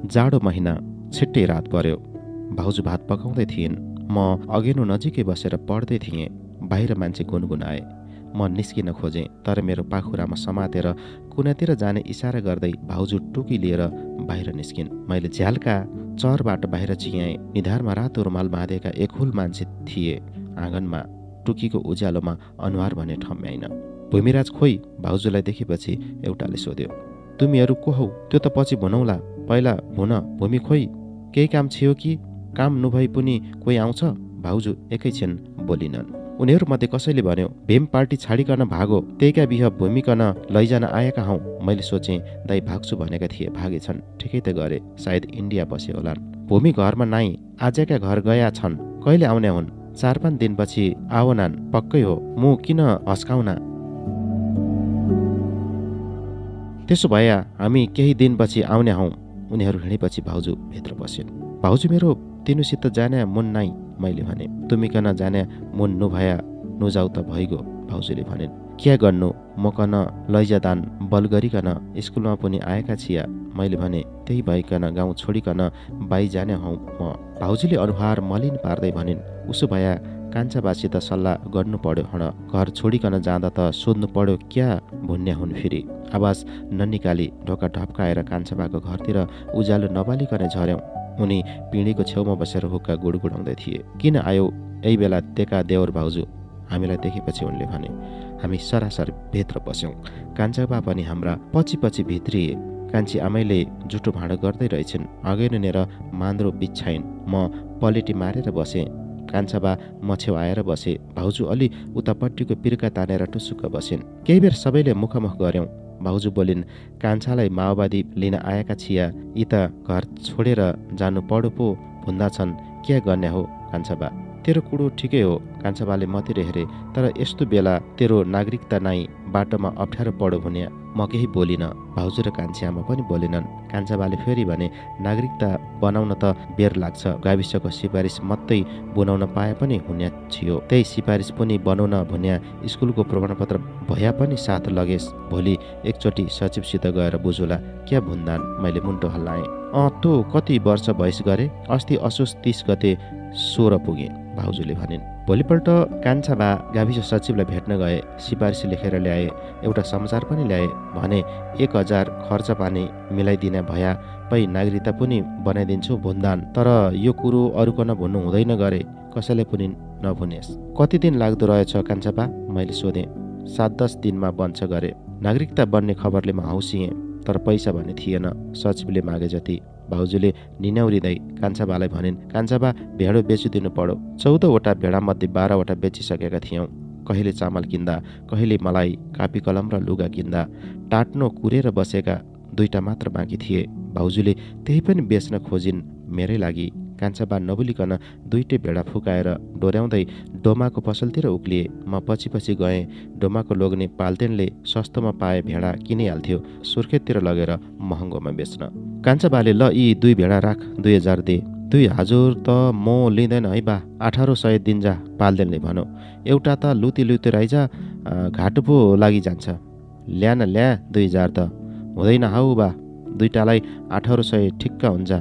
जाडो महिना छिट्टै रात पर्यो। भाउजू भात पकाउँदै थिइन्। म अघिल्लो नजिकै बसेर पढ्दै थिएँ। बाहिर मान्छे गुनगुनाए। म निस्किन खोजेँ, तर मेरो पाखुरामा समातेर कुनातिर जाने इसारा गर्दै भाउजू टुकी लिएर बाहिर निस्किन्। मैले झ्यालका चरबाट बाहिर चियाएँ। निधारमा रातो रुमाल बाँधेका एकहुल मान्छे थिए। आँगनमा टुकीको उज्यालोमा अनुहार भने ठम्म्याइन। भूमिराज खोइ? भाउजूलाई देखेपछि एउटाले सोध्यो। तुमीहरू को हौ? त्यो त पछि भुनौला, पहिला भुन। भूमि खोइ? केही काम छियो कि? काम नभई पनि कोही आउँछ? भाउजू एकैछिन बोलिनन्। उनीहरूमध्ये कसैले भन्यो, भीम पार्टी छाडिकन भागो, त्यहीका बिह भूमिकन लैजान आएका हौ। मैले सोचेँ दाई भाग्छु भनेका थिए, भागेछन्। ठिकै त गरे, सायद इन्डिया बसे होलान्। भूमि घरमा नाइ, आजका घर गया छन्। कहिले आउने हुन्? 4-5 दिनपछि आवनान्। पक्कै हो, मु किन हस्काउना? त्यसो भए हामी केही दिनपछि आउने हौ। उनीहरू हिँडेपछि भाउजू भित्र पसिन्। भाउजू मेरो तिनुसित जाने मुन नाइ, मैले भने। तुमिकन जाने मुन नुभया नुजाउ त भइगो, भाउजूले भनिन्। क्या गर्नु, म कन लैजादान बल गरिकन स्कुलमा पनि आएका छिया, मैले भने। त्यही भइकन गाउँ छोडिकन बाई जाने हौ म। भाउजूले अनुहार मलिन पार्दै भनिन्, उसो भया कान्छाबासित सल्लाह गर्नु पर्यो हण। घर छोडिकन जाँदा त सोध्नु पर्यो क्या भुन्या हुन् फेरि। आवाज ननिकाली ढोका ढप्काएर कान्छाबाको घरतिर उज्यालो नबालिकन झर्यौं। उनी पिँढीको छेउमा बसेर हुक्का गुडगुडाउँदै थिए। किन आयो यही बेला तेका देवर भाउजू? हामीलाई देखेपछि उनले भने। हामी सरासर भित्र पस्यौं। कान्छाबा पनि हाम्रा पछि पछि भित्रिए। कान्छी आमैले जुठो भाँडो गर्दै रहेछन्। अघिनेर मान्द्रो बिछाइन्। म पलेटी मारेर बसेँ। कान्छाबा म छेउ आएर बसे। भाउजू अलि उतापट्टिको पिर्का तानेर टुसुक्क बसिन्। केही बेर सबैले मुखमुख गर्यौं। भाउजू बोलिन्, कान्छालाई माओवादी लिन आएका छिया, यी त घर छोडेर जानु पढो पो भुन्दा छन्। क्या गर्ने हो कान्छाबा? तेरो कुरो ठिकै हो, कान्छाबाले मतिर हेरे। तर यस्तो बेला तेरो नागरिकता नाइ, बाटोमा अप्ठ्यारो पढो भन्या। म केही बोलिन। भाउजू र कान्छी आमा पनि बोलेनन्। कान्छाबाले फेरि भने, नागरिकता बनाउन त बेर लाग्छ। गाविसको सिफारिस मात्रै बनाउन पाए पनि हुन्या छियो। त्यही सिफारिस पनि बनाउन भन्या स्कुलको प्रमाणपत्र भया पनि साथ लगेस्। भोलि एकचोटि सचिवसित गएर बुझुला। क्या भुन्दान? मैले मुन्टो हल्लाएँ। तँ कति वर्ष भइस गरे? अस्ति असोज 30 गते 16 पुगे, भाउजूले भनिन्। भोलिपल्ट कान्छाबा गाविस सचिवलाई भेट्न गए। सिफारिस लेखेर ल्याए। एउटा समाचार पनि ल्याए। भने 1000 खर्च पानी मिलाइदिने भया पै नागरिकता पनि बनाइदिन्छु भुन्दान। तर यो कुरो अरूकन भन्नु हुँदैन गरे, कसैले पनि नभुनेस्। कति दिन लाग्दो रहेछ कान्छाबा? मैले सोधेँ। 7-10 दिनमा बन्छ गरे। नागरिकता बन्ने खबरले म हौसिएँ, तर पैसा भने थिएन सचिवले मागे जति। भाउजूले निनाउरिँदै कान्छाबालाई भनिन्, कान्छाबा भेडो बेचिदिनु पर्यो। 14वटा भेडामध्ये 12वटा बेचिसकेका थियौँ। कहिले चामल किन्दा, कहिले मलाई कापी कलम र लुगा किन्दा। टाट्नो कुरेर बसेका 2टा मात्र बाँकी थिए। भाउजूले त्यही पनि बेच्न खोजिन् मेरै लागि। कान्छाबा नबोलिकन 2टै भेडा फुकाएर डोर्याउँदै डोमाको पसलतिर उक्लिए। म पछि पछि गएँ। डोमाको लोग्ने पाल्तेनले सस्तोमा पाए भेडा किनिहाल्थ्यो, सुर्खेततिर लगेर महँगोमा बेच्न। कान्छाबाले ल यी 2 भेडा राख, 2000 दे। 2000 त म लिँदैन है बा, 1800 दिन्जा, पाल्देनले भन्यो। एउटा त लुती लुती राइजा, घाटो पो लागि जान्छ। ल्या न ल्या, 2000 त हुँदैन हौ बा, 2टालाई 1800 ठिक्क हुन्छ,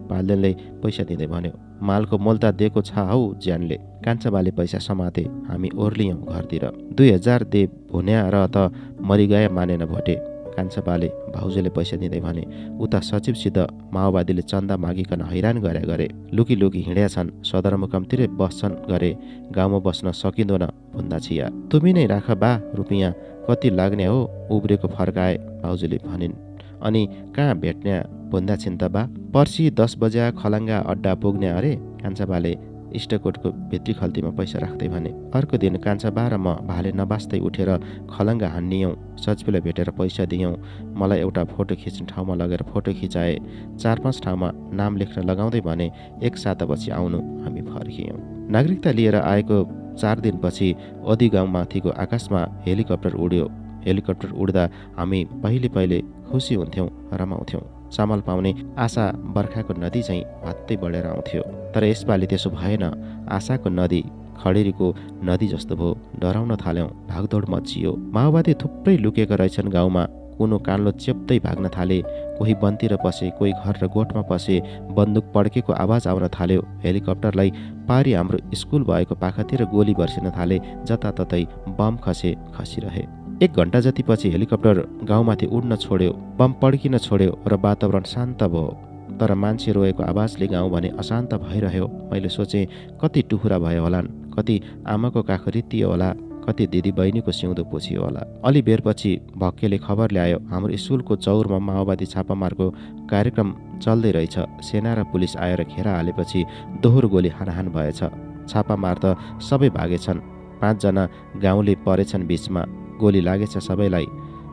पाल्देनले पैसा दिँदै भन्यो। मालको मोल त दिएको छ हौ ज्यानले। कान्छाबाले पैसा समाते। हामी ओर्लियौँ घरतिर। 2000 दे भुन्या र त मरिगए मानेन भोटे। कान्छाबाले भाउजूले पैसा दिँदै भने, उता सचिवसित माओवादीले चन्दा मागिकन हैरान गरे। लुकी लुकी हिँड्या छन्, सदरमुकामतिरै बस्छन् गरे। गाउँमा बस्न सकिँदैन भन्दा छिया। तुमी नै राख बा, रुपियाँ कति लाग्ने हो? उब्रेको फर्काए, भाउजूले भनिन्। अनि कहाँ भेट्ने भन्दा छिन् त बा? पर्सि 10 बजे खलङ्गा अड्डा पुग्ने अरे, कान्छाबाले इष्टकोटको भित्री खल्तीमा पैसा राख्दै भने। अर्को दिन कान्छाबा र म भाले नबास्दै उठेर खलङ्गा हान्नियौँ। सचिवलाई भेटेर पैसा दियौँ। मलाई एउटा फोटो खिच्ने ठाउँमा लगेर फोटो खिचाए। 4-5 ठाउँमा नाम लेख्न लगाउँदै भने 1 सातापछि आउनु। हामी फर्कियौँ। नागरिकता लिएर आएको 4 दिनपछि ओदी गाउँमाथिको आकाशमा हेलिकप्टर उड्यो। हेलिकप्टर उड्दा हामी पहिले खुसी हुन्थ्यौँ, रमाउँथ्यौँ। चामल पाउने आशा बर्खाको नदी चाहिँ भात्तै बढेर आउँथ्यो। तर यसपालि त्यसो भएन। आशाको नदी खडेरीको नदी जस्तो भयो। डराउन थाल्यौँ। भागदौड मचियो। माओवादी थुप्रै लुकेका रहेछन् गाउँमा। कुनो कान्लो चेप्दै भाग्न थाले। कोही वनतिर पसे, कोही घर र गोठमा पसे। बन्दुक पड्केको आवाज आउन थाल्यो। हेलिकप्टरलाई पारी हाम्रो स्कुल भएको पाखातिर गोली बर्सिन थाले। जताततै बम खसिरहे। 1 घण्टा जति पछि हेलिकप्टर गाउँमाथि उड्न छोड्यो, बम पड्किन छोड्यो र वातावरण शान्त भयो। तर मान्छे रोएको आवाजले गाउँ भने अशान्त भइरह्यो। मैले सोचेँ, कति टुहुरा भयो होलान्, कति आमाको काख रित्तियो होला, कति दिदी बहिनीको सिउँदो पोछियो होला। अलि बेरपछि भक्केले खबर ल्यायो, हाम्रो स्कुलको चौरमा माओवादी छापामारको कार्यक्रम चल्दै रहेछ। सेना र पुलिस आएर घेरा हालेपछि दोहोरो गोली हानाहान भएछ। छापामार त सबै भागेछन्। 5 जना गाउँले परेछन् बीचमा। गोली लागेछ सबैलाई।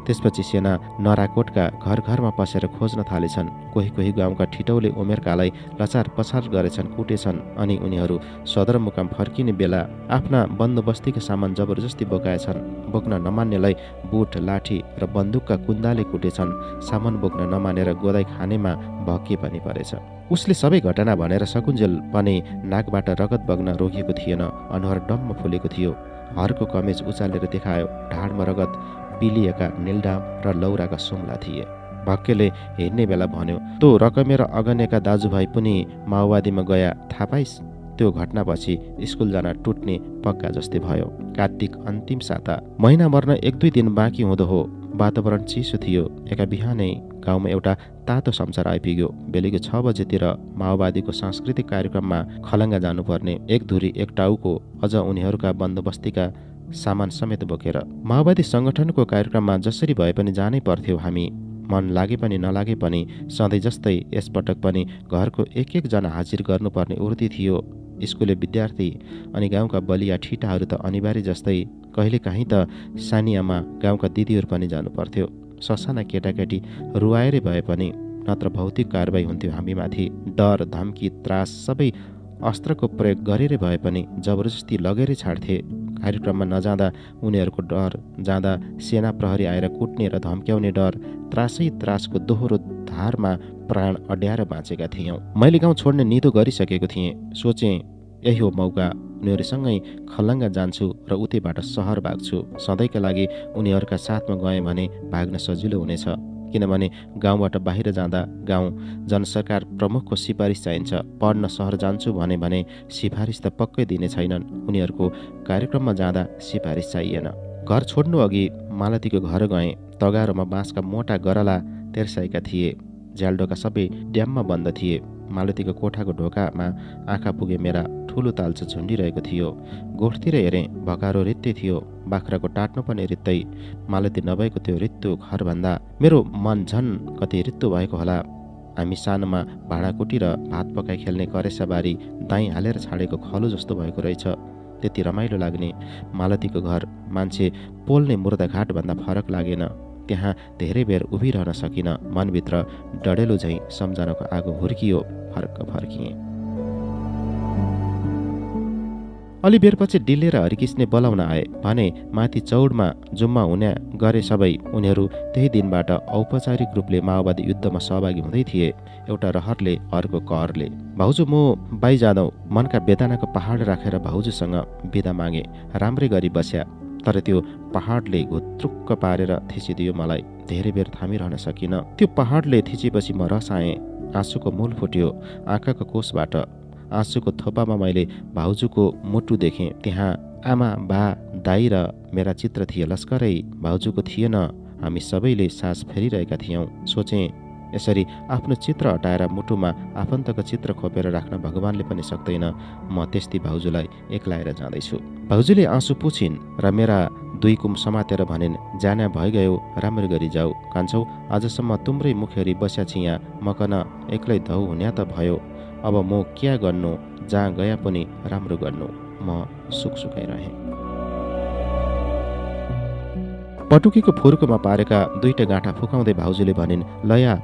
त्यसपछि सेना नराकोटका घर घरमा पसेर खोज्न थालेछन्। कोही गाउँका ठिटौले उमेरकालाई लचार पछार गरेछन्, कुटेछन्। अनि उनीहरू सदरमुकाम फर्किने बेला आफ्ना बन्दोबस्तीका सामान जबरजस्ती बोकाएछन्। बोक्न नमान्नेलाई बुट, लाठी र बन्दुकका कुन्दाले कुटेछन्। सामान बोक्न नमानेर गोदाई खानेमा भक्के पनि परेछ। उसले सबै घटना भनेर सकुन्जेल पनि नाकबाट रगत बग्न रोकिएको थिएन। अनुहार डम्म फुलेको थियो। हरको कमेज उचालेर देखायो। ढाडमा रगत, पिलिएका निल्डाम र लौराका सुम्ला थिए। भक्केले हिँड्ने बेला भन्यो, "तो रकमे र अगनेका दाजुभाइ पनि माओवादीमा गया, थाहा पाइस्?" त्यो घटनापछि स्कुल जान टुट्ने पक्का जस्तै भयो। कार्तिक अन्तिम साता। महिना मर्न 1-2 दिन बाँकी हुँदो हो। वातावरण चिसो थियो। एका बिहानै गाउँमा एउटा तातो समाचार आइपुग्यो। बेलुकी 6 बजेतिर माओवादीको सांस्कृतिक कार्यक्रममा खलङ्गा जानुपर्ने। 1 धुरी 1 टाउको, अझ उनीहरूका बन्दोबस्तीका सामान समेत बोकेर। माओवादी संगठनको कार्यक्रममा जसरी भए पनि जानै पर्थ्यो हामी। मन लागे पनि नलागे पनि सधैँ जस्तै यसपटक पनि घरको 1-1 जना हाजिर गर्नुपर्ने उर्ती थियो। स्कुले विद्यार्थी अनि गाउँका बलिया ठिटाहरू त अनिवार्य जस्तै। कहिलेकाहीँ त सानियामा गाउँका दिदीहरू पनि जानु पर्थ्यो। ससाना केटाकेटी रुवाएरै भए पनि, नत्र भौतिक कारबाही हुन्थ्यो हामीमाथि। डर, धम्की, त्रास सबै अस्त्रको प्रयोग गरेरै भए पनि जबरजस्ती लगेरै छाड्थे। कार्यक्रममा नजाँदा उनीहरूको डर, जाँदा सेना प्रहरी आएर कुट्ने र धम्क्याउने डर, त्रासै त्रासको दोहोरो धारमा प्राण अड्याएर बाँचेका थियौँ। मैले गाउँ छोड्ने निधो गरिसकेको थिएँ। सोचेँ, यही हो मौका। उनीहरूसँगै खलङ्गा जान्छु र उतैबाट सहर भाग्छु। सधैँका लागि उनीहरूका साथमा गएँ भने भाग्न सजिलो हुनेछ। किनभने गाउँबाट बाहिर जाँदा गाउँ जनसरकार प्रमुखको सिफारिस चाहिन्छ। पढ्न सहर जान्छु भने सिफारिस त पक्कै दिने छैनन्। उनीहरूको कार्यक्रममा जाँदा सिफारिस चाहिएन। घर छोड्नु अघि मालतीको घर गएँ। तगारोमा बाँसका मोटा गरला तेर्साएका थिए। झ्यालडोका सबै ड्याममा बन्द थिए। मालतीको कोठाको ढोकामा आँखा पुगे मेरा। ठुलो तालचो झुन्डिरहेको थियो। गोठतिर हेरेँ, भकारो रित्तै थियो। बाख्राको टाट्नो पनि रित्तै। मालती नभएको त्यो रित्तो घरभन्दा मेरो मन झन् कति रित्तो भएको होला। हामी सानोमा भाँडाकुटी र भात पकाई खेल्ने करेसाबारी दाइँ हालेर छाडेको खलो जस्तो भएको रहेछ। त्यति रमाइलो लाग्ने। मालतीको घर मान्छे पोल्ने मुर्दाघाटभन्दा फरक लागेन। त्यहाँ धेरै बेर उभिरहन सकिन। मनभित्र डडेलो झैँ सम्झनाको आगो हुर्कियो। फर्किएँ। अलि बेरपछि डिल्ले र हरिकृष्ण बोलाउन आए। भने माथि चौडमा जुम्मा हुने गरे सबै। उनीहरू त्यही दिनबाट औपचारिक रूपले माओवादी युद्धमा सहभागी हुँदै थिए। एउटा रहरले, अर्को कहरले। भाउजू म बाई जाँदौ। मनका बेदानाको पहाड राखेर भाउजूसँग बिदा मागे। राम्रै गरी बस्या। तर त्यो पहाडले घुत्रुक्क पारेर थिचिदियो मलाई। धेरै बेर थामिरहन सकिन। त्यो पहाडले थिचेपछि म रसाएँ। आँसुको मूल फुट्यो आँखाको कोषबाट। आँसुको थोपामा मैले भाउजूको मुटु देखेँ। त्यहाँ आमा, बा, दाई र मेरा चित्र थिए लस्करै। भाउजूको थिएन। हामी सबैले सास फेरिरहेका थियौँ। सोचेँ, यसरी आफ्नो चित्र हटाएर मुटुमा आफन्तको चित्र खोपेर राख्न भगवानले पनि सक्दैन। म त्यस्तै भाउजूलाई एक्लाएर जाँदैछु। भाउजूले आँसु पुछिन् र मेरा 2 कुम समातेर भनिन्, जाना भइगयो, राम्रो गरी जाऊ। कान्छौ, आजसम्म तुम्रै मुखेरी बस्या छिया, मकन एक्लै धौ हुन्या त भयो। अब म क्या गर्नु, जहाँ गया पनि राम्रो गर्नु। म सुखसुखै रहेँ। पटुकीको फुर्कोमा पारेका 2टा गाँठा फुकाउँदै भाउजूले भनिन्, लया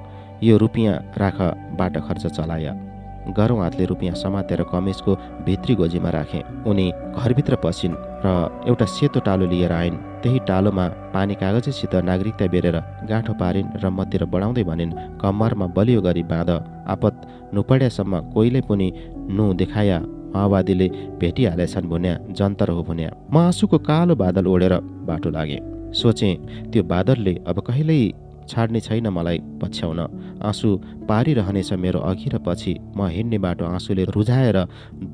यो रुपियाँ राख, बाटो खर्च चलाया। गरौँ हातले रुपियाँ समातेर कमेजको भित्री गोजीमा राखेँ। उनी घरभित्र पसिन् र एउटा सेतो टालो लिएर आइन्। त्यही टालोमा पानी कागजसित नागरिकता बेरेर गाँठो पारिन् र मतिर बढाउँदै भनिन्, कम्मरमा बलियो गरी बाँध। आपत नुपड्यासम्म कोहीले पनि नु देखाया माओवादीले भेटिहालेछन् भुन्या जन्तर हो भुन्या। म आँसुको कालो बादल ओढेर बाटो लागेँ। सोचेँ, त्यो बादलले अब कहिल्यै छाड्ने छैन मलाई पछ्याउन। आँसु पारिरहनेछ मेरो अघि र पछि। म हिँड्ने बाटो आँसुले रुझाएर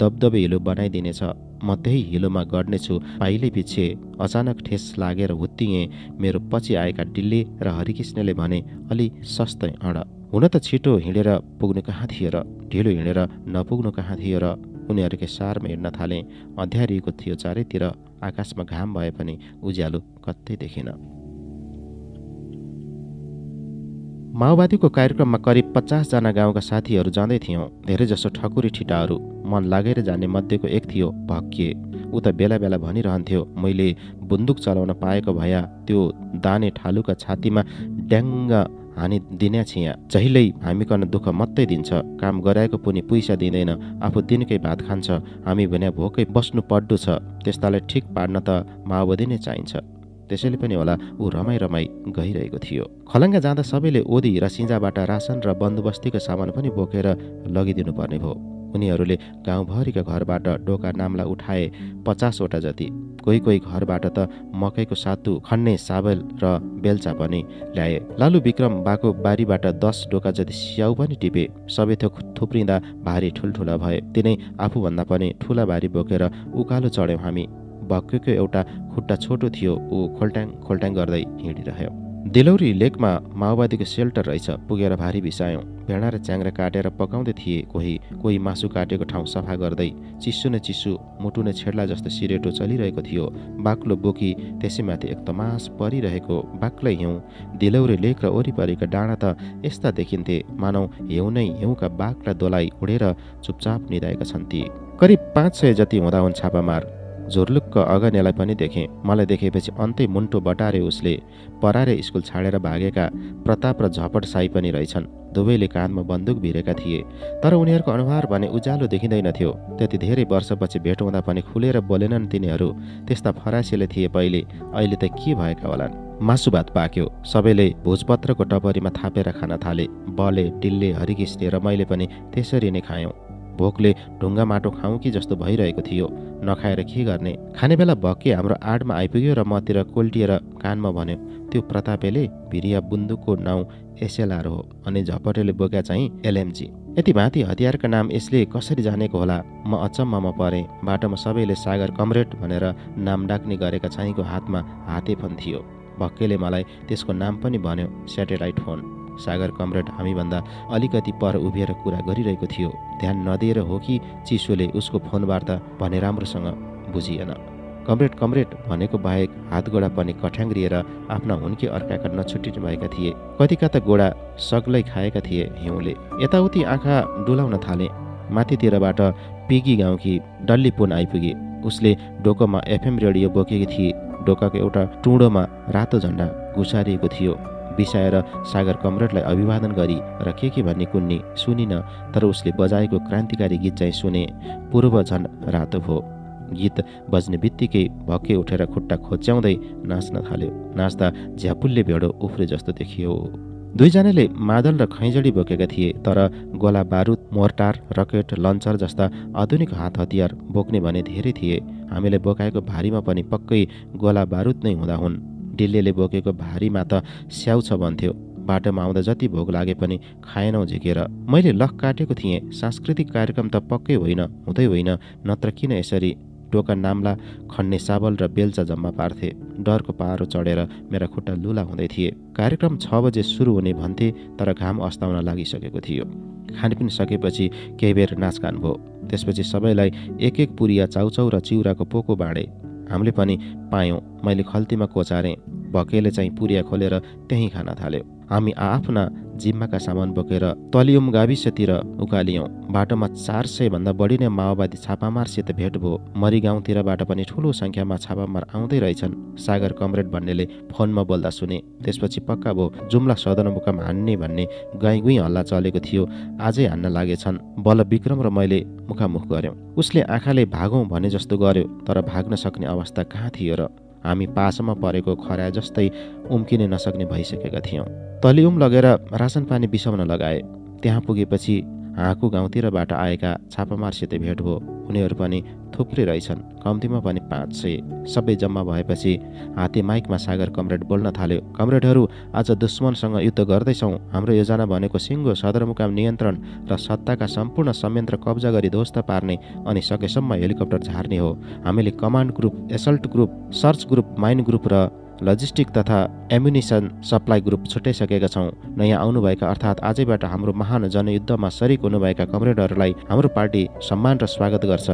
दबदबे हिलो बनाइदिनेछ। म त्यही हिलोमा गड्नेछु पाइलै पछि। अचानक ठेस लागेर हुत्तिएँ। मेरो पछि आएका डिल्ले र हरिकृष्णले भने, अलि सस्तै अड। हुन त छिटो हिँडेर पुग्नु कहाँ थियो र, ढिलो हिँडेर नपुग्नु कहाँ थियो र। उनीहरूकै सारमा हिँड्न थाले। अँध्यारिएको थियो चारैतिर। आकाशमा घाम भए पनि उज्यालो कतै देखिन। माओवादीको कार्यक्रममा करिब 50 जना गाउँका साथीहरू जाँदै थियौँ। धेरैजसो ठकुरी ठिटाहरू। मन लागेर जाने मध्येको एक थियो भक्किए। ऊ त बेला बेला भनिरहन्थ्यो, मैले बन्दुक चलाउन पाएको भया त्यो दाने ठालुका छातीमा ड्याङ्ग हानी दिन्या छिया। जहिल्यै हामीकन दुःख मत्तै दिन्छ। काम गराएको पनि पैसा दिँदैन। आफू दिनकै भात खान्छ। हामी भने भोकै बस्नु पड्डो छ। त्यस्तालाई ठिक पार्न त माओवादी नै चाहिन्छ। त्यसैले पनि होला ऊ रमाई गइरहेको थियो। खलङ्गा जाँदा सबैले ओदी र सिँजाबाट रासन र बन्दोबस्तीको सामान पनि बोकेर लगिदिनु पर्ने भयो। उनीहरूले गाउँभरिका घरबाट डोका नाम्ला उठाए 50 वटा जति। कोही कोही घरबाट त मकैको सातु, खन्ने साबल र बेल्चा पनि ल्याए। लालु विक्रम बाको बारीबाट 10 डोका जति स्याउ पनि टिपे। सबै थोक थुप्रिँदा भारी ठुल्ठुला भए। तिनै आफूभन्दा पनि ठुला भारी बोकेर उकालो चढ्यौँ हामी। भक्केको एउटा खुट्टा छोटो थियो। ऊ खोल्ट्याङ गर्दै हिँडिरह्यो। दिलौरी लेकमा माओवादीको सेल्टर रहेछ। पुगेर भारी बिसायौँ। भेडा र च्याङ्ग्रा काटेर पकाउँदै थिए। कोही मासु काटेको ठाउँ सफा गर्दै। चिसो न चिसो, मुटु नै छेड्ला जस्तो सिरेटो चलिरहेको थियो। बाक्लो बोकी त्यसैमाथि एक तमास परिरहेको बाक्लै हिउँ। दिलौरी लेक र वरिपरिका डाँडा त यस्ता देखिन्थे मानौ हिउँ नै हिउँका बाक्ला दोलाई उडेर चुपचाप निदाएका छन् ती। करिब 500 जति हुँदा हुन् छापामार। झुर्लुक्क अगन्यालाई पनि देखेँ। मलाई देखेपछि अन्तै मुन्टो बटारे उसले। परारे स्कुल छाडेर भागेका प्रताप र झपट साई पनि रहेछन्। दुवैले काँधमा बन्दुक भिरेका थिए। तर उनीहरूको अनुहार भने उज्यालो देखिँदैन थियो। त्यति धेरै वर्षपछि भेट हुँदा पनि खुलेर बोलेनन् तिनीहरू। त्यस्ता फरासिले थिए पहिले। अहिले त के भएका होलान्। मासु भात पाक्यो। सबैले भोजपत्रको टपरीमा थापेर खान थाले। बले, डिल्ले, हरिकृष्ण र मैले पनि त्यसरी नै खायौँ। भोकले ढुङ्गा माटो खाउँ कि जस्तो भइरहेको थियो। नखाएर के गर्ने। खाने बेला भक्के हाम्रो आडमा आइपुग्यो र मतिर कोल्टिएर कानमा भन्यो, त्यो प्रतापेले भिरिया बन्दुकको नाउँ एसएलआर हो अनि झपटेले बोक्या चाहिँ एलएमजी। यति भाँती हतियारका नाम यसले कसरी जानेको होला। म अचम्ममा परेँ। बाटोमा सबैले सागर कमरेड भनेर नाम डाक्ने गरेका चाहिँको हातमा हातेफोन थियो। भक्केले मलाई त्यसको नाम पनि भन्यो, स्याटेलाइट फोन। सागर कमरेड हामीभन्दा अलिकति पर उभिएर कुरा गरिरहेको थियो। ध्यान नदिएर हो कि चिसोले उसको फोन वार्ता भने राम्रोसँग बुझिएन। कमरेड भनेको बाहेक हातगोडा पनि कठ्याङ्ग्रिएर आफ्ना हुन्के अर्काका नछुटिने भएका थिए। कतिका त गोडा सग्लै खाएका थिए हिउँले। यताउति आँखा डुलाउन थाले। माथितिरबाट पिगी गाउँकी डल्ली पुन आइपुगे। उसले डोकोमा एफएम रेडियो बोकेकी थिए। डोकाको एउटा टुँडोमा रातो झन्डा गुसारिएको थियो। बिसाएर सागर कमरेडलाई अभिवादन गरी र के भन्ने कुन्नी सुनिन। तर उसले बजाएको क्रान्तिकारी गीत चाहिँ सुने। पूर्व झन् रातो भयो। गीत बज्ने बित्तिकै भक्के उठेर खुट्टा खोच्याउँदै नाच्न थाल्यो। नाच्दा झ्यापुल्ले भेडो उफ्रे जस्तो देखियो। दुईजनाले मादल र खैँजडी बोकेका थिए। तर गोला बारुद, मोर्टार, रकेट, लन्चर जस्ता आधुनिक हात हतियार बोक्ने भने धेरै थिए। हामीले बोकाएको भारीमा पनि पक्कै गोला बारुद नै हुँदा हुन्। डिल्लेले बोकेको भारीमा त स्याउ छ भन्थ्यो। बाटोमा आउँदा जति भोग लागे पनि खाएनौ झिकेर। मैले लख काटेको थिएँ। सांस्कृतिक कार्यक्रम त पक्कै होइन, हुँदै होइन, नत्र किन यसरी डोका नाम्ला, खन्ने साबल र बेल्चा जम्मा पार्थे। डरको पारो चढेर मेरा खुट्टा लुला हुँदै थिए। कार्यक्रम 6 बजे सुरु हुने भन्थे, तर घाम अस्ताउन लागिसकेको थियो। खानपिन सकेपछि केही बेर नाचगान भयो। त्यसपछि सबैलाई एक एक पुरिया चाउचाउ र चिउराको पोको बाँडे। हामीले पनि पायौँ। मैले खल्तीमा कोचारेँ। भकेले चाहिँ पुरिया खोलेर त्यहीँ खान थाल्यो। हामी आफ्ना जिम्माका सामान बोकेर तलियुम गाविसतिर उकालियौँ। बाटोमा 400 भन्दा बढी नै माओवादी छापामारसित भेट भयो। मरी गाउँतिरबाट पनि ठुलो सङ्ख्यामा छापामार आउँदै रहेछन्। सागर कमरेड भन्नेले फोनमा बोल्दा सुने। त्यसपछि पक्का भयो जुम्ला सदरमुकाम हान्ने भन्ने गाईगुई हल्ला चलेको थियो। आजै हान्न लागेछन्। बल विक्रम र मैले मुखामुख गऱ्यौँ। उसले आँखाले भागौँ भने जस्तो गर्यो। तर भाग्न सक्ने अवस्था कहाँ थियो र। हामी पासमा परेको खरा जस्तै उम्किनै नसक्ने भइसकेका थियौँ। तलिउम लगेर रासन पानी बिसाउन लगाए। त्यहाँ पुगेपछि हाँकु गाउँतिरबाट आएका छापामारसित भेट भयो। उनीहरू पनि थुप्रै रहेछन्, कम्तीमा पनि 500। सबै जम्मा भएपछि हाते माइकमा सागर कमरेड बोल्न थाल्यो। कमरेडहरू, आज दुश्मनसँग युद्ध गर्दैछौँ। हाम्रो योजना भनेको सिङ्गो सदरमुकाम नियन्त्रण र सत्ताका सम्पूर्ण संयन्त्र कब्जा गरी ध्वस्त पार्ने अनि सकेसम्म हेलिकप्टर झार्ने हो। हामीले command group, assault group, search group, mine group र लजिस्टिक तथा एम्युनिसन सप्लाई ग्रुप छुट्याइसकेका छौँ। नयाँ आउनुभएका अर्थात् आजैबाट हाम्रो महान जनयुद्धमा सरिक हुनुभएका कमरेडहरूलाई हाम्रो पार्टी सम्मान र स्वागत गर्छ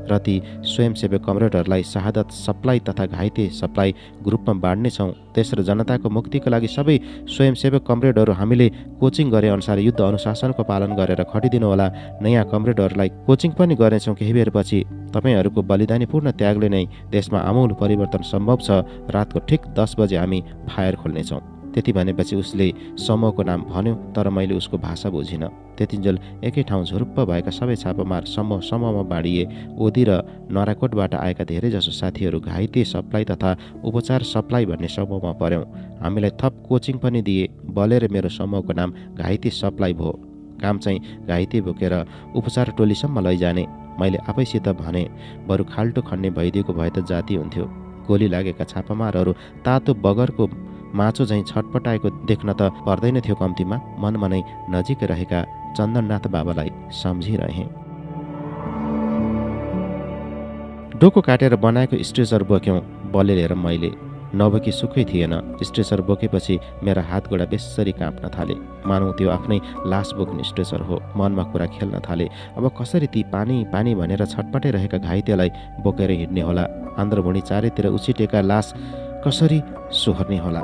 र ती स्वयंसेवक कमरेडहरूलाई शहादत सप्लाई तथा घाइते सप्लाई ग्रुपमा बाँड्नेछौँ। देश र जनताको मुक्तिका लागि सबै स्वयंसेवक कमरेडहरू हामीले कोचिङ गरे अनुसार युद्ध अनुशासनको पालन गरेर खटिदिनुहोला। नयाँ कमरेडहरूलाई कोचिङ पनि गर्नेछौँ। केही बेरपछि तपाईँहरूको बलिदानीपूर्ण त्यागले नै देशमा आमूल परिवर्तन सम्भव छ। रातको ठिक 10 बजे हामी फायर खोल्नेछौँ। त्यति भनेपछि उसले समूहको नाम भन्यो, तर मैले उसको भाषा बुझिनँ। त्यतिन्जेल एकै ठाउँ झुरुप्प भएका सबै छापामार समूहमा बाँडिए। ओदी र नराकोटबाट आएका धेरैजसो साथीहरू घाइते सप्लाई तथा उपचार सप्लाई भन्ने समूहमा पर्यौँ। हामीलाई थप कोचिङ पनि दिए। बलेर मेरो समूहको नाम घाइते सप्लाई भयो। काम चाहिँ घाइते बोकेर उपचार टोलीसम्म लैजाने। मैले आफैसित भने, बरु खाल्टो खन्ने भइदिएको भए त जाति हुन्थ्यो। गोली लागेका छापामारहरू तातो बगरको माचो झैँ छटपटाएको देख्न त पर्दैन थियो। कम्तीमा मनमा नै नजिकै रहेका चन्दननाथ बाबालाई सम्झिरहे। डोको काटेर बनाएको स्ट्रेचर बोक्यौँ बलले लिएर मैले। नबोकी सुखै थिएन। स्ट्रेचर बोकेपछि मेरा हात गोडा बेसरी काँप्न थाले। मानौँ त्यो आफ्नै लास बोक्ने स्ट्रेचर हो। मनमा कुरा खेल्न थाले। अब कसरी ती पानी पानी भनेर छटपटाइरहेका घाइतेलाई बोकेर हिँड्ने होला? आन्द्रभुँडी चारैतिर उछिटेका लास कसरी सोहोर्ने होला?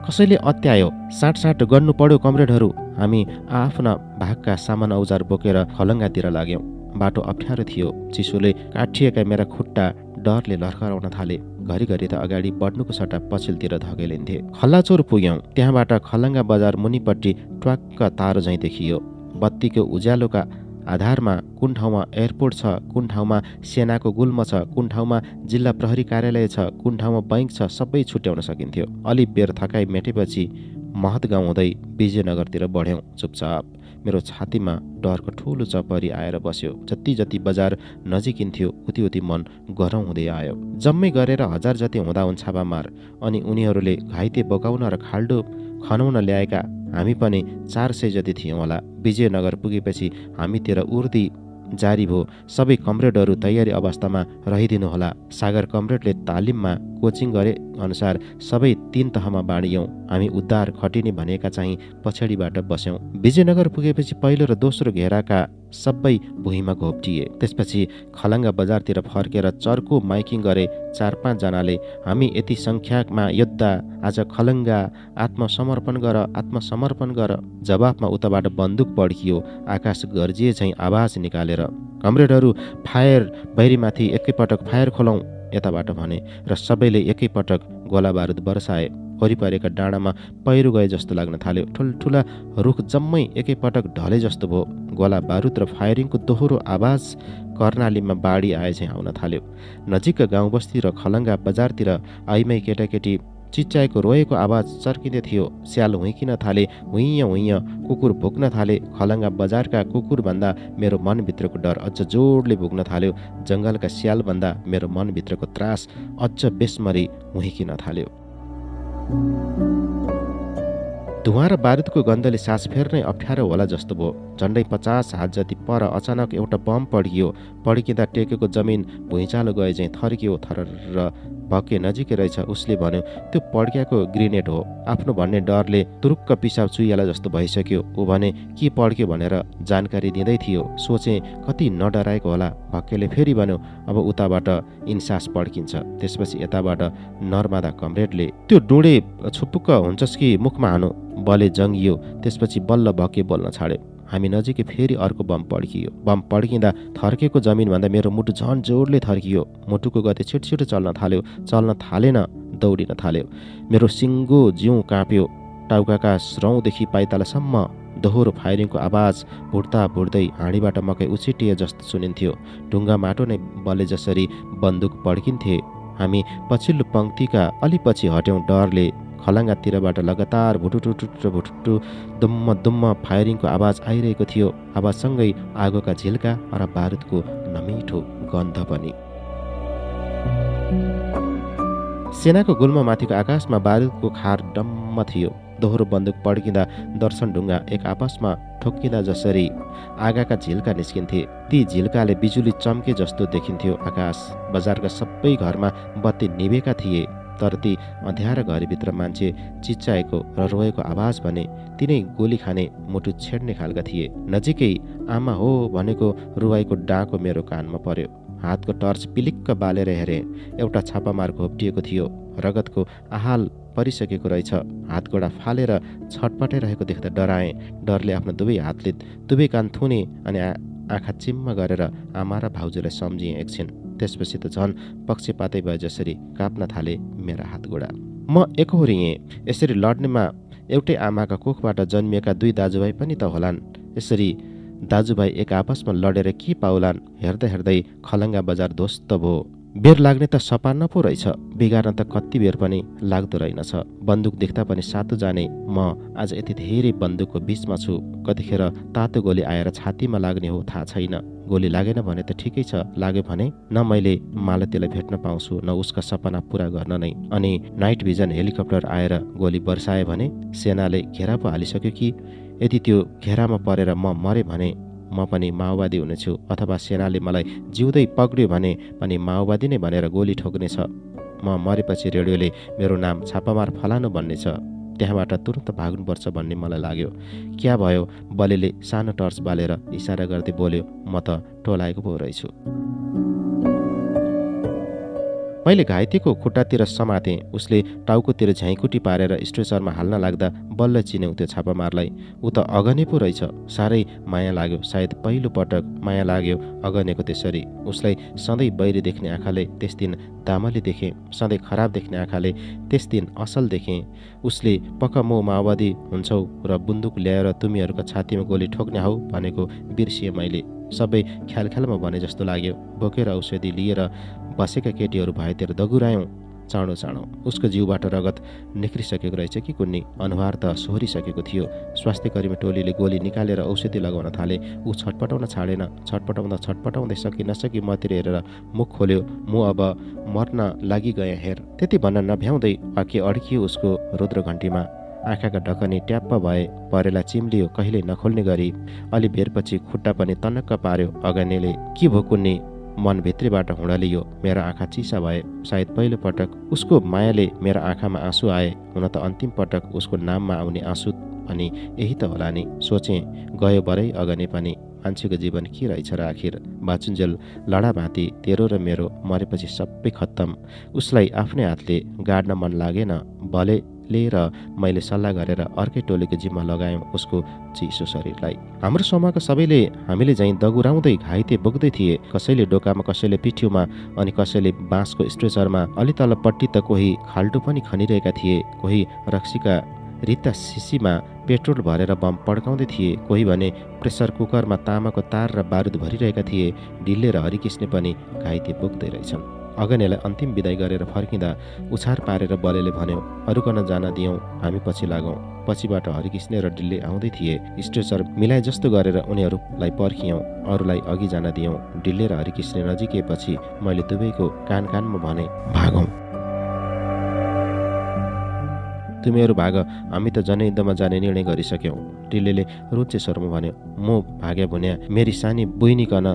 कसैले अत्यायो, साँटसाँट गर्नु पर्यो कमरेडहरू। हामी आफ्ना भागका सामान औजार बोकेर खलङ्गातिर लाग्यौँ। बाटो अप्ठ्यारो थियो। चिसोले काटिएका मेरा खुट्टा डरले लर्खराउन थाले। घरिघरि त अगाडि बढ्नुको सट्टा पछिल्तिर धकेलिन्थे। खल्लाचोर पुग्यौँ। त्यहाँबाट खलङ्गा बजार मुनिपट्टि ट्वाक्क तारो झैँ देखियो। बत्तीको उज्यालोका आधारमा कुन ठाउँमा एयरपोर्ट छ, कुन ठाउँमा सेनाको गुल्म छ, कुन ठाउँमा जिल्ला प्रहरी कार्यालय छ, कुन ठाउँमा बैंक छ, सबै छुट्याउन सकिन्थ्यो। अलि बेर थकाइ मेटेपछि महत गाउँ हुँदै विजयनगरतिर बढ्यौँ चुपचाप। मेरो छातीमा डरको ठुलो चपरी आएर बस्यो। जति जति बजार नजिकिन्थ्यो उति उति मन गरौँ हुँदै आयो। जम्मै गरेर 1000 जति हुँदा हुन्छ छापामार। अनि उनीहरूले घाइते बोकाउन र खाल्डो खनाउन ल्याएका हामी पनि 400 जति थियौँ होला। विजयनगर पुगेपछि हामीतिर उर्दी जारी भयो। सबै कमरेडहरू तयारी अवस्थामा रहिदिनु होला। सागर कमरेडले तालिममा कोचिङ गरे अनुसार सबै 3 तहमा बाँडियौँ। हामी उद्धार खटिने भनेका चाहिँ पछाडिबाट बस्यौँ। विजयनगर पुगेपछि पहिलो र दोस्रो घेराका सबै भुइँमा घोप्टिए। त्यसपछि खलङ्गा बजारतिर फर्केर चर्को माइकिङ गरे 4-5 जनाले। हामी यति सङ्ख्यामा योद्धा, आज खलङ्गा आत्मसमर्पण गर, आत्मसमर्पण गर। जवाफमा उताबाट बन्दुक पड्कियो। आकाश गर्जिए चाहिँ आवाज निकालेर, कमरेडहरू फायर, बैरीमाथि एकैपटक फायर खोलौँ यताबाट भने। र सबैले एकैपटक गोला बारुद बर्साए। वरिपरिका डाँडामा पहिरो गए जस्तो लाग्न थाल्यो। ठुल्ठुला रुख जम्मै एकैपटक ढले जस्तो भयो। गोला बारुद र फायरिङको दोहोरो आवाज कर्णालीमा बाढी आए चाहिँ आउन थाल्यो। नजिकका गाउँ बस्ती र खलङ्गा बजारतिर आइमाई केटाकेटी चिच्चाएको रोएको आवाज चर्किँदै थियो। स्याल हुइकिन थाले, हुइँ हुइँ कुकुर भुक्न थाले। खलङ्गा बजारका कुकुरभन्दा मेरो मनभित्रको डर अझ जोडले भुक्न थाल्यो। जङ्गलका स्यालभन्दा मेरो मनभित्रको त्रास अझ बेसमरी हुइकिन थाल्यो। धुवाँ र बारुदको गन्धले सास फेर्नै अप्ठ्यारो होला जस्तो भयो। झन्डै 50 हात जति पर अचानक एउटा बम पड्कियो। पड्किँदा टेकेको जमिन भुइँचालो गए चाहिँ थर्कियो। थरर भक्के नजिकै रहेछ। उसले भन्यो, त्यो पड्क्याएको ग्रेनेड हो। आफ्नो भन्ने डरले तुरुक्क पिसाब चुइहाला जस्तो भइसक्यो। ऊ भने के पड्क्यो भनेर जानकारी दिँदै थियो। सोचे कति नडराएको होला। भक्केले फेरि भन्यो, अब उताबाट इन्सास पड्किन्छ। त्यसपछि यताबाट नर्मदा कमरेडले, त्यो डुँडे छुपुक्क हुन्छस् कि मुखमा हानु। बले जङ्गियो। त्यसपछि बल्ल भक्के बोल्न छाड्यो। हामी नजिकै फेरि अर्को बम पड्कियो। बम पड्किँदा थर्केको जमिनभन्दा मेरो मुटु झन् जोडले थर्कियो। मुटुको गति छिटो चल्न थाल्यो। चल्न थालेन, दौडिन थाल्यो। मेरो सिङ्गो जिउ काँप्यो। टाउकाका श्रौदेखि पाइतालासम्म दोहोरो फायरिङको आवाज भुट्दा भुट्दै हाँडीबाट मकै उछिटिए जस्तो सुनिन्थ्यो। ढुङ्गा माटो नै बले जसरी बन्दुक पड्किन्थे। हामी पछिल्लो पङ्क्तिका अलि पछि हट्यौँ। डरले खलङ्गातिरबाट लगातार भुटुटु दुम्म दुम्म फायरिङको आवाज आइरहेको थियो। आवाजसँगै आगोका झिल्का र बारुदको नमिठो गन्ध पनि। सेनाको गुल्ममाथिको आकाशमा बारुदको खार डम्म थियो। दोहोरो बन्दुक पड्किँदा दर्शन ढुङ्गा एक आपसमा ठोक्किँदा जसरी आगाका झिल्का निस्किन्थे, ती झिल्काले बिजुली चम्के जस्तो देखिन्थ्यो आकाश। बजारका सबै घरमा बत्ती निभेका थिए, तर ती अँध्यारा घरभित्र मान्छे चिच्चाएको र रोएको आवाज भने तिनै गोली खाने मुटु छेड्ने खालका थिए। नजिकै आमा हो भनेको रुवाईको डाँको मेरो कानमा पर्यो। हातको टर्च पिलिक्क बालेर हेरे, एउटा छापामार घोप्टिएको थियो। रगतको आहाल परिसकेको रहेछ। हातगोडा फालेर छटपटाइरहेको देख्दा डराएँ। डरले आफ्नो दुवै हातले दुवै कान थुने अनि आँखा चिम्म गरेर आमा र भाउजूलाई सम्झिएँ एकछिन। त्यसपछि त झन् पक्षपातै भए जसरी काप्न थाले मेरा हातगोडा। म एकहोरिएँ। यसरी लड्नेमा एउटै आमाका कोखबाट जन्मिएका दुई दाजुभाइ पनि त होलान्। यसरी दाजुभाइ एक आपसमा लडेर के पाउलान्। हेर्दै हेर्दै खलङ्गा बजार ध्वस्त भयो। बेर लाग्ने त सपान्न पो रहेछ, बिगार्न त कति बेर पनि लाग्दो रहेनछ। बन्दुक देख्दा पनि सातो जाने म आज यति धेरै बन्दुकको बीचमा छु। कतिखेर तातो गोली आएर छातीमा लाग्ने हो थाहा छैन। गोली लागेन भने त ठिकै छ, लाग्यो भने न मैले मालतीलाई भेट्न पाउँछु न उसका सपना पुरा गर्न नै। अनि नाइट भिजन हेलिकप्टर आएर गोली बर्साए भने सेनाले घेरा पो हालिसक्यो कि। यदि त्यो घेरामा परेर म मरे भने म पनि माओवादी हुनेछु, अथवा सेनाले मलाई जिउँदै पक्रियो भने पनि माओवादी नै भनेर गोली ठोक्नेछ। म मरेपछि रेडियोले मेरो नाम छापामार फलानु भन्नेछ। त्यहाँबाट तुरन्त भाग्नुपर्छ भन्ने मलाई लाग्यो। क्या भयो, बलेले सानो टर्च बालेर इसारा गर्दै बोल्यो। म त टोलाएको पो रहेछु। मैले घाइतेको खुट्टातिर समातेँ। उसले टाउकोतिर झ्याइकुटी पारेर स्ट्रेचरमा हाल्न लाग्दा बल्ल चिन्यौ त्यो छापामारलाई। ऊ त अगने पो रहेछ। साह्रै माया लाग्यो। सायद पहिलो पटक माया लाग्यो अगनेको त्यसरी। उसलाई सधैँ बैरी देख्ने आँखाले त्यस दिन दामली देखेँ, सधैँ खराब देख्ने आँखाले त्यस दिन असल देखेँ। उसले पक्का म माओवादी हुन्छौ र बन्दुक ल्याएर तिमीहरूका छातीमा गोली ठोक्ने हौ भनेको बिर्सिएँ मैले। सबै ख्यालख्यालमा भने जस्तो लाग्यो। बोकेर औषधि लिएर बसेका केटीहरू भएतिर दगुरायौँ चाँडो चाँडो। उसको जिउबाट रगत निक्रिसकेको रहेछ कि कुन्नी। अनुहार त सोहोरिसकेको थियो। स्वास्थ्यकर्मी टोलीले गोली निकालेर औषधि लगाउन थाले। ऊ छटपटाउन छाडेन। छटपटाउँदै सकी नसकी मतिर हेरेर मुख खोल्यो। म अब मर्न लागि गएँ हेर। त्यति भन्न नभ्याउँदै वाक्य अड्कियो उसको रुद्र घन्टीमा। आँखाका ढकनी ट्याप्प भए, परेला चिम्लियो कहिल्यै नखोल्ने गरी। अलि बेरपछि खुट्टा पनि तनक्क पार्यो अगनेले। के भो कुन्नी, मनभित्रीबाट हुँडलियो। मेरा आँखा चिसा भए। सायद पहिलो पटक उसको मायाले मेरा आँखामा आँसु आए। हुन त अन्तिम पटक उसको नाममा आउने आँसु अनि यही त होला नि। सोचेँ गयो बरै अगने पनि। मान्छेको जीवन के रहेछ र आखिर। बाचुन्जेल लडा भाँती तेरो र मेरो मरेपछि सबै खत्तम। उसलाई आफ्नै हातले गाड्न मन लागेन। भले र मैले सल्लाह गरेर अर्कै टोलीको जिम्मा लगायौँ उसको चिसो शरीरलाई। हाम्रो समूहका सबैले हामीले झैँ दगुराउँदै घाइते बोक्दै थिए। कसैले डोकामा, कसैले पिठ्यूमा, अनि कसैले बाँसको स्ट्रेचरमा। अलि तलपट्टि त कोही खाल्टो पनि खनिरहेका थिए। कोही रक्सीका रित्ता सिसीमा पेट्रोल भरेर बम पड्काउँदै थिए। कोही भने प्रेसर कुकरमा तामाको तार र बारुद भरिरहेका थिए। डिल्ले र हरिकृष्ण पनि घाइते बोक्दै रहेछन्। अगनेलाई अन्तिम विदाई गरेर फर्किँदा उछार पारेर बलेले भन्यो, अरूकन जान दियौँ, हामी पछि लागौँ। पछिबाट हरिकृष्ण र डिल्ले आउँदै थिए। स्ट्रेचर मिलाए जस्तो गरेर उनीहरूलाई पर्खियौँ, अरूलाई अघि जान दियौँ। डिल्ले र हरिकृष्ण नजिकेपछि मैले दुवैको कानमा भने, भागौँ। तिमीहरू भाग, हामी त जनयुद्धमा जाने निर्णय गरिसक्यौँ। डिल्लेले रुचे स्वरमा भन्यो। म भाग्या भुन्या मेरी सानी बुइनिकन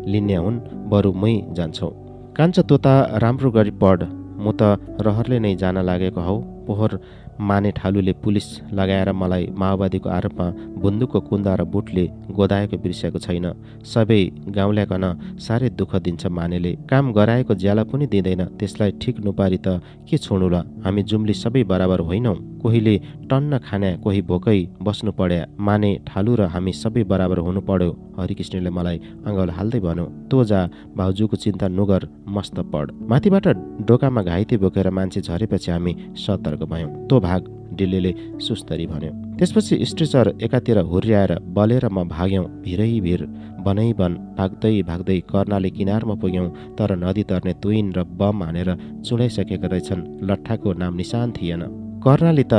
लिन्या हुन्, बरु मै जान्छौ। कान्छ तोता राम्रो गरी पढ, म त रहरले नै जान लागेको हौ। पोहोर माने ठालुले पुलिस लगाएर मलाई माओवादीको आरोपमा बन्दुकको कुन्दा र बुटले गोदाएको बिर्सेको छैन। सबै गाउँल्याकन साह्रै दुःख दिन्छ मानेले। काम गराएको ज्याला पनि दिँदैन। त्यसलाई ठिक नपारी त के छोड्नु ल। हामी जुम्ली सबै बराबर होइनौ। कोहीले टन्न खाने, कोही भोकै बस्नु पर्या। माने ठालु र हामी सबै बराबर हुनु पर्यो। हरिकृष्णले मलाई अँगाउल हाल्दै भन्यो, तँ जा, भाउजूको चिन्ता नगर, मस्त पढ। माथिबाट डोकामा घाइते बोकेर मान्छे झरेपछि हामी सतर्क भयौँ। तँ भाग, डिल्लेले सुस्तरी भन्यो। त्यसपछि स्ट्रेचर एकातिर हुर्याएर बलेर म भाग्यौँ। भिरै भिर, बनै वन, भाग्दै भाग्दै कर्णाली किनारमा पुग्यौँ। तर नदी तर्ने तुइन र बम हानेर चुडाइसकेका रहेछन्। लट्ठाको नाम निशान थिएन। कर्णाली त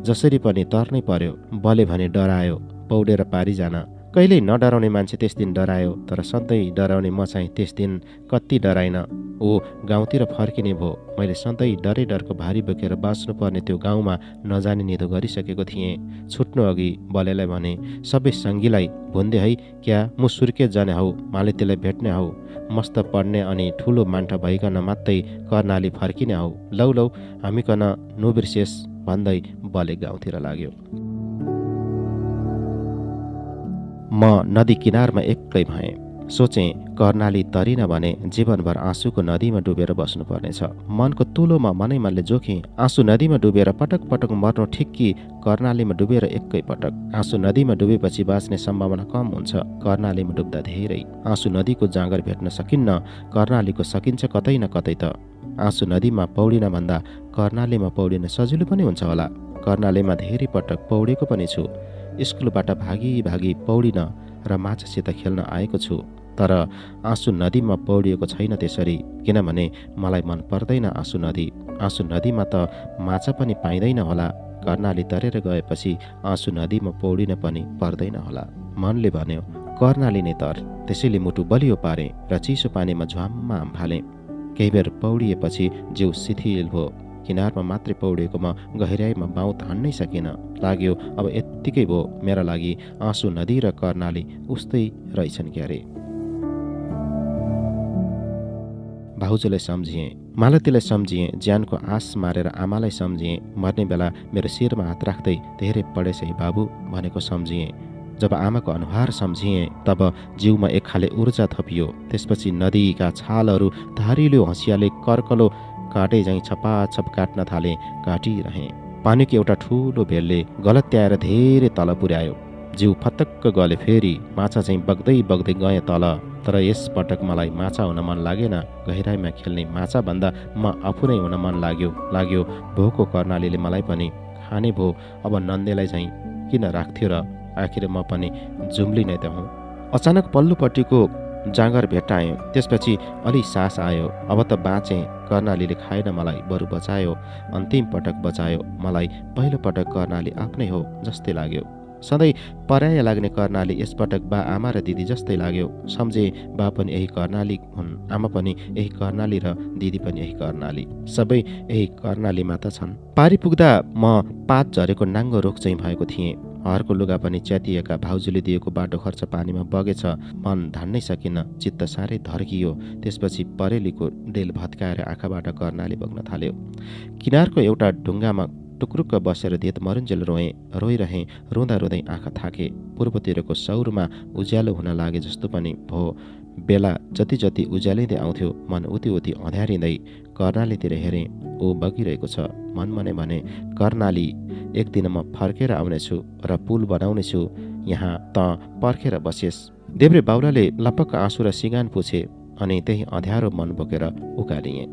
जसरी पनि तर्नै पर्यो, बले भने डरायो, पौडेर पारी जान। कहिल्यै नडराउने मान्छे त्यस दिन डरायो, तर सधैँ डराउने म चाहिँ त्यस दिन कति डराइन। ऊ गाउँतिर फर्किने भो। मैले सधैँ डरै डरको भारी बोकेर बाँच्नुपर्ने त्यो गाउँमा नजाने निधो गरिसकेको थिएँ। छुट्नु अघि बलेलाई भने, सबै सङ्गीलाई भुन्दे है क्या, मु सुर्के जाने हौ, मालतीलाई भेट्ने हौ, मस्त पढ्ने अनि ठुलो मान्छे भइकन मात्रै कर्णाली फर्किने हौ, लौ लौ हामीकन नबिर्सेस भन्दै बले गाउँतिर लाग्यो। म नदी किनारमा एक्लै भएँ। सोचेँ कर्णाली तरिन भने जीवनभर आँसुको नदीमा डुबेर बस्नुपर्नेछ। मनको तुलोमा मनैमनले जोखेँ, आँसु नदीमा डुबेर पटक पटक मर्नु ठिक कि कर्णालीमा डुबेर एकै पटक। आँसु नदीमा डुबेपछि बाँच्ने सम्भावना कम हुन्छ, कर्णालीमा डुब्दा धेरै। आँसु नदीको जाँगर भेट्न सकिन्न, कर्णालीको सकिन्छ कतै न कतै त। आँसु नदीमा पौडिन भन्दा कर्णालीमा पौडिन सजिलो पनि हुन्छ होला। कर्णालीमा धेरै पटक पौडेको पनि छु। स्कुलबाट भागी भागी पौडिन र माछासित खेल्न आएको छु, तर आँसु नदीमा पौडिएको छैन त्यसरी, किनभने मलाई मन पर्दैन आँसु नदी। आँसु नदीमा त माछा पनि पाइँदैन होला। कर्णाली तरेर गएपछि आँसु नदीमा पौडिन पनि पर्दैन होला। मनले भन्यो, कर्णाली नै तर। त्यसैले मुटु बलियो पारेँ र चिसो पानीमा झ्वाममा हाम्फालेँ। केही बेर पौडिएपछि जिउ शिथिल भयो। किनारमा मात्रै पौडेकोमा गहिराइमा बाहुँ तान्नै सकेन। लाग्यो अब यत्तिकै भयो, मेरा लागि आँसु नदी र कर्णाली उस्तै रहेछन् क्यारे। भाउजूलाई सम्झिएँ, मालतीलाई सम्झिएँ, ज्यानको आस मारेर आमालाई सम्झिएँ। मर्ने बेला मेरो शिरमा हात राख्दै धेरै पढेछ है बाबु भनेको सम्झिएँ। जब आमाको अनुहार सम्झिएँ तब जिउमा एक खाले ऊर्जा थपियो। त्यसपछि नदीका छालहरू धारिलो हँसियाले कर्कलो काटे झैँ छपाछप काट्न थाले। काटिरहेँ। पानीको एउटा ठुलो भेलले गलत्याएर धेरै तल पुर्यायो। जिउ फतक्क गले। फेरि माछा चाहिँ बग्दै बग्दै गएँ तल। तर यसपटक मलाई माछा हुन मन लागेन। गहिराइमा खेल्ने माछा भन्दा म आफू नै हुन मन लाग्यो। भोको कर्णालीले मलाई पनि खाने भो। अब नन्देलाई चाहिँ किन राख्थ्यो र, आखिर म पनि जुम्ली नै त हुँ। अचानक पल्लोपट्टिको जाँगर भेट्टाएँ। त्यसपछि अलि सास आयो। अब त बाँचेँ। कर्णालीले खाएन मलाई, बरु बचायो। अन्तिम पटक बचायो मलाई। पहिलो पटक कर्णाली आफ्नै हो जस्तै लाग्यो। सधैँ पराया लाग्ने कर्णाली यसपटक बा आमा र दिदी जस्तै लाग्यो। सम्झे बा पनि यही कर्णाली हुन्, आमा पनि यही कर्णाली र दिदी पनि यही कर्णाली। सबै यही कर्णाली माता छन्। पारी पुग्दा म पात झरेको नाङ्गो रुख चाहिँ भएको थिएँ। हरको लुगा पनि च्यातिएका। भाउजूले दिएको बाटो खर्च पानीमा बगेछ। मन धान्नै सकिन। चित्त साह्रै धर्कियो। त्यसपछि परेलीको डेल भत्काएर आँखाबाट कर्णाली बग्न थाल्यो। किनारको एउटा ढुङ्गामा टुक्रुक्क बसेर देत मरुन्जेल रोइरहेँ। रुँदा रुँदै आँखा थाके। पूर्वतिरको सौरमा उज्यालो हुन लागे जस्तो पनि भयो। बेला जति जति उज्यालिँदै आउँथ्यो मन उति उति अँध्यारिँदै कर्णालीतिर हेरेँ। ऊ बगिरहेको छ। मनमनै भने, कर्णाली, एक दिन म फर्केर आउनेछु र पुल बनाउनेछु, यहाँ त पर्खेर बसेस्। देब्रे बाउलाले लपक्क आँसु र सिगान पुछे अनि त्यही अँध्यारो मन बोकेर उकालिएँ।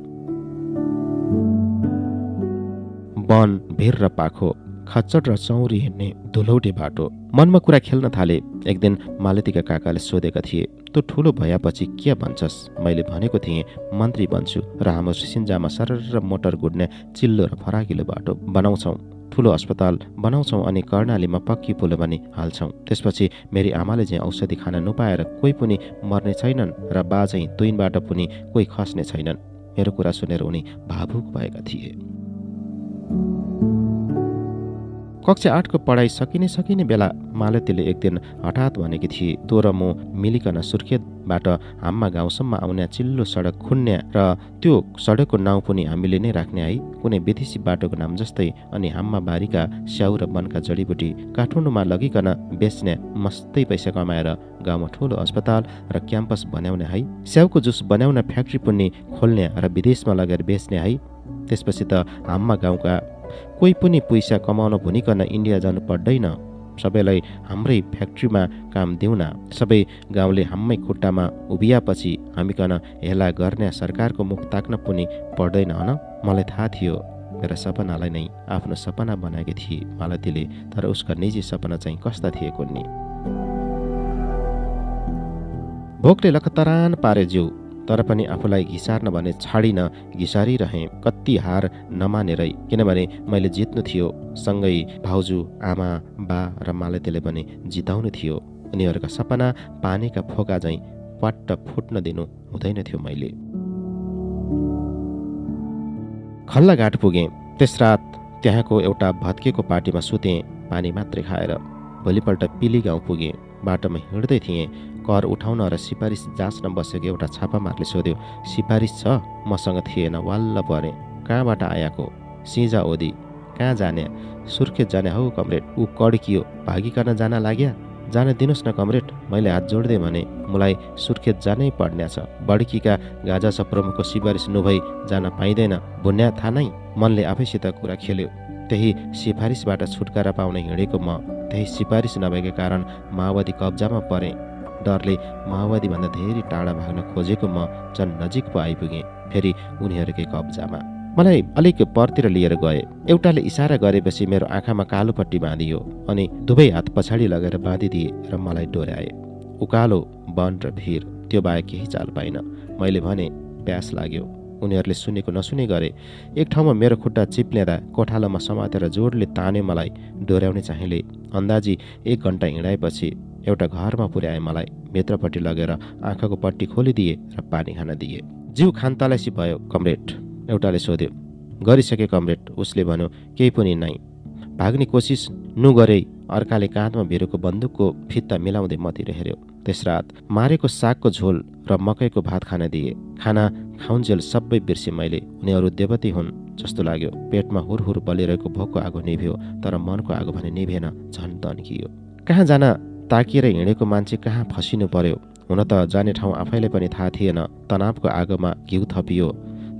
वन, भिर र पाखो, खच्चड र चौरी हिँड्ने धुलौटे बाटो। मनमा कुरा खेल्न थाले। एक दिन मालतीका काकाले सोधेका थिए, तँ ठुलो भएपछि के भन्छस्? मैले भनेको थिएँ, मन्त्री बन्छु र हाम्रो सिन्जामा सरर मोटर गुड्ने चिल्लो र फराकिलो बाटो बनाउँछौँ, ठुलो अस्पताल बनाउँछौँ अनि कर्णालीमा पक्की पुल पनि हाल्छौँ। त्यसपछि मेरी आमाले चाहिँ औषधि खान नपाएर कोही पनि मर्ने छैनन् र बा चाहिँ तुइनबाट पनि कोही खस्ने छैनन्। मेरो कुरा सुनेर उनी भावुक भएका थिए। कक्षा 8 को पढाइ सकिने बेला मालतीले एक दिन हठात भनेकी थिए, तँ र म मिलिकन सुर्खेतबाट हाम्मा गाउँसम्म आउने चिल्लो सडक खुन्ने र त्यो सडकको नाउँ पनि हामीले नै राख्ने है, कुनै विदेशी बाटोको नाम जस्तै। अनि हाम्मा बारीका स्याउ र वनका जडीबुटी काठमाडौँमा लगिकन बेच्ने, मस्तै पैसा कमाएर गाउँमा ठुलो अस्पताल र क्याम्पस बनाउने है, स्याउको जुस बनाउने फ्याक्ट्री पनि खोल्ने र विदेशमा लगेर बेच्ने है। त्यसपछि त हाम्मा गाउँका कोही पनि पैसा कमाउन भुनिकन इन्डिया जानु पर्दैन। सबैलाई हाम्रै फ्याक्ट्रीमा काम दिउन। सबै गाउँले हाम्रै खुट्टामा उभिएपछि हामीकन हेला गर्ने सरकारको मुख ताक्न पनि पर्दैन हन। मलाई थाहा थियो मेरा सपनालाई नै आफ्नो सपना बनाएकी थिए मालतीले, तर उसका निजी सपना चाहिँ कस्ता थिए कुन्नी। भोकले लखतरान पारे जिउ। तर पनि आफूलाई घिसार्न भने छाडिन घिसारिरहेँ, कति हार नमानेरै। किनभने मैले जित्नु थियो, सँगै भाउजू, आमा, बा र मालतीले पनि जिताउनु थियो। उनीहरूका सपना पानीका फोका झैँ पट्ट फुट्न दिनु हुँदैन थियो मैले। खल्लाघाट पुगेँ। त्यस रात त्यहाँको एउटा भत्केको पार्टीमा सुतेँ, पानी मात्रै खाएर। भोलिपल्ट पिली गाउँ पुगेँ। बाटोमा हिँड्दै थिएँ। कर उठाउन र सिफारिस जाँच्न बसेको एउटा छापामारले सोध्यो, सिफारिस छ? मसँग थिएन। वाल्ल परेँ। कहाँबाट आयाको? सिजा ओदी। कहाँ जाने? सुर्खेत जाने हौ कमरेड। ऊ कड्कियो। भागिकन जान लाग्या? जान दिनुहोस् न कमरेड। मैले हात जोड्दै भने, मलाई सुर्खेत जानै पर्ने छ। बड्कीका गाजा छ प्रमुखको सिफारिस नभई जान पाइँदैन। भुन्या थाहा नै। मनले आफैसित कुरा खेल्यो। त्यही सिफारिसबाट छुटकारा पाउन हिँडेको म, त्यही सिफारिस नभएका कारण माओवादी कब्जामा परेँ। डरले माओवादीभन्दा धेरै टाढा भाग्न खोजेको म झन् नजिक पो आइपुगेँ, फेरि उनीहरूकै कब्जामा। मलाई अलिक परतिर लिएर गए। एउटाले इसारा गरेपछि मेरो आँखामा कालो पट्टी बाँधियो अनि दुवै हात पछाडि लगेर बाँधिदिए र मलाई डोर्याए। उकालो, वन र भिर, त्यो बाहेक केही चाल पाइन। मैले भने, प्यास लाग्यो। उनीहरूले सुनेको नसुने गरे। एक ठाउँमा मेरो खुट्टा चिप्लेँदा कोठालोमा समातेर जोडले तान्यो मलाई। डोर्याउने चाहिँले। अन्दाजी 1 घन्टा हिँडाएपछि एउटा घरमा पुर्याए मलाई। भित्रपट्टि लगेर आँखाको पट्टी खोलिदिए र पानी खान दिए। जिउ खानतलासी भयो कमरेड, एउटाले सोध्यो। गरिसके कमरेड, उसले भन्यो। केही पनि नै। भाग्ने कोसिस नगरे। अर्काले काँधमा भिरेको बन्दुकको फित्ता मिलाउँदै मतिर हेऱ्यो। त्यस रात मारेको सागको झोल र मकैको भात खान दिए। खाना खाउन्जेल सबै बिर्से मैले। उनीहरू देवती हुन् जस्तो लाग्यो। पेटमा हुरहुर बलिरहेको भोकको आगो निभ्यो, तर मनको आगो भने निभेन, झन् तन्कियो। कहाँ जान ताकिएर हिँडेको मान्छे कहाँ फसिनु पर्यो। हुन त जाने ठाउँ आफैले पनि थाहा थिएन। तनावको आगोमा घिउ थपियो।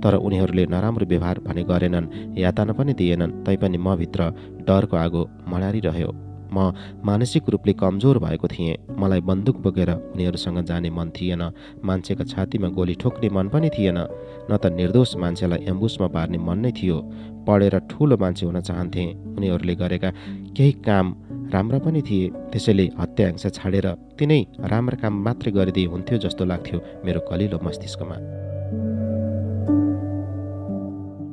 तर उनीहरूले नराम्रो व्यवहार भने गरेनन्, यातना पनि दिएनन्। तैपनि म भित्र डरको आगो मडारिरह्यो। म मानसिक रूपले कमजोर भएको थिएँ। मलाई बन्दुक बोकेर उनीहरूसँग जाने मन थिएन। मान्छेका छातीमा गोली ठोक्ने मन पनि थिएन। न त निर्दोष मान्छेलाई एम्बुसमा पार्ने मन नै थियो। पढेर ठुलो मान्छे हुन चाहन्थे। उनीहरूले गरेका केही काम राम्रा पनि थिए। त्यसैले हत्या हिंसा छाडेर तिनै राम्रा काम मात्रै गरिदिए हुन्थ्यो जस्तो लाग्थ्यो मेरो कलिलो मस्तिष्कमा।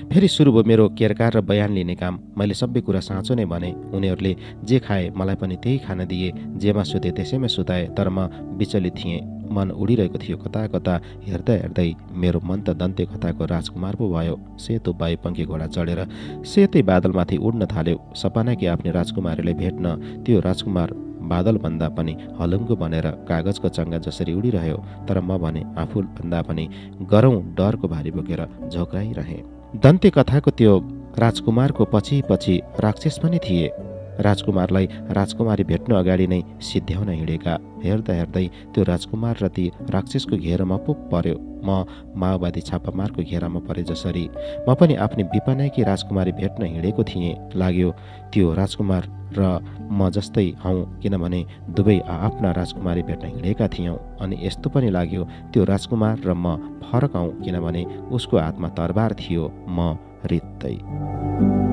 फेरि सुरु भयो मेरो केरकार र बयान लिने काम। मैले सबै कुरा साँचो नै भने। उनीहरूले जे खाए मलाई पनि त्यही खान दिए। जेमा सुते त्यसैमा सुताए। तर म विचलित थिएँ। मन उडिरहेको थियो कता कता। हेर्दा हेर्दै मेरो मन त दन्ते कथाको राजकुमार पो भयो। सेतो बायुपङ्खी घोडा चढेर सेतै बादलमाथि उड्न थाल्यो। सपनाकी आफ्नै राजकुमारीलाई भेट्न त्यो राजकुमार बादलभन्दा पनि हलुङ्गो बनेर कागजको चङ्गा जसरी उडिरह्यो। तर म भने आफूभन्दा पनि गरौँ डरको भारी बोकेर झोक्राइरहेँ। दन्ते कथाको त्यो राजकुमारको पछि पछि राक्षस पनि थिए। राजकुमारलाई राजकुमारी भेट्नु अगाडि नै सिद्ध्याउन हिँडेका। हेर्दा हेर्दै त्यो राजकुमार र ती राक्षसको घेरामा पो पर्यो। म माओवादी छापामारको घेरामा परे जसरी म पनि आफ्नै विपनाकी राजकुमारी भेट्न हिँडेको थिएँ। लाग्यो त्यो राजकुमार र म जस्तै हौँ, किनभने दुवै आफ्ना राजकुमारी भेट्न हिँडेका थियौँ। अनि यस्तो पनि लाग्यो त्यो राजकुमार र म फरक हौँ, किनभने उसको हातमा तरबार थियो, म रित्तै।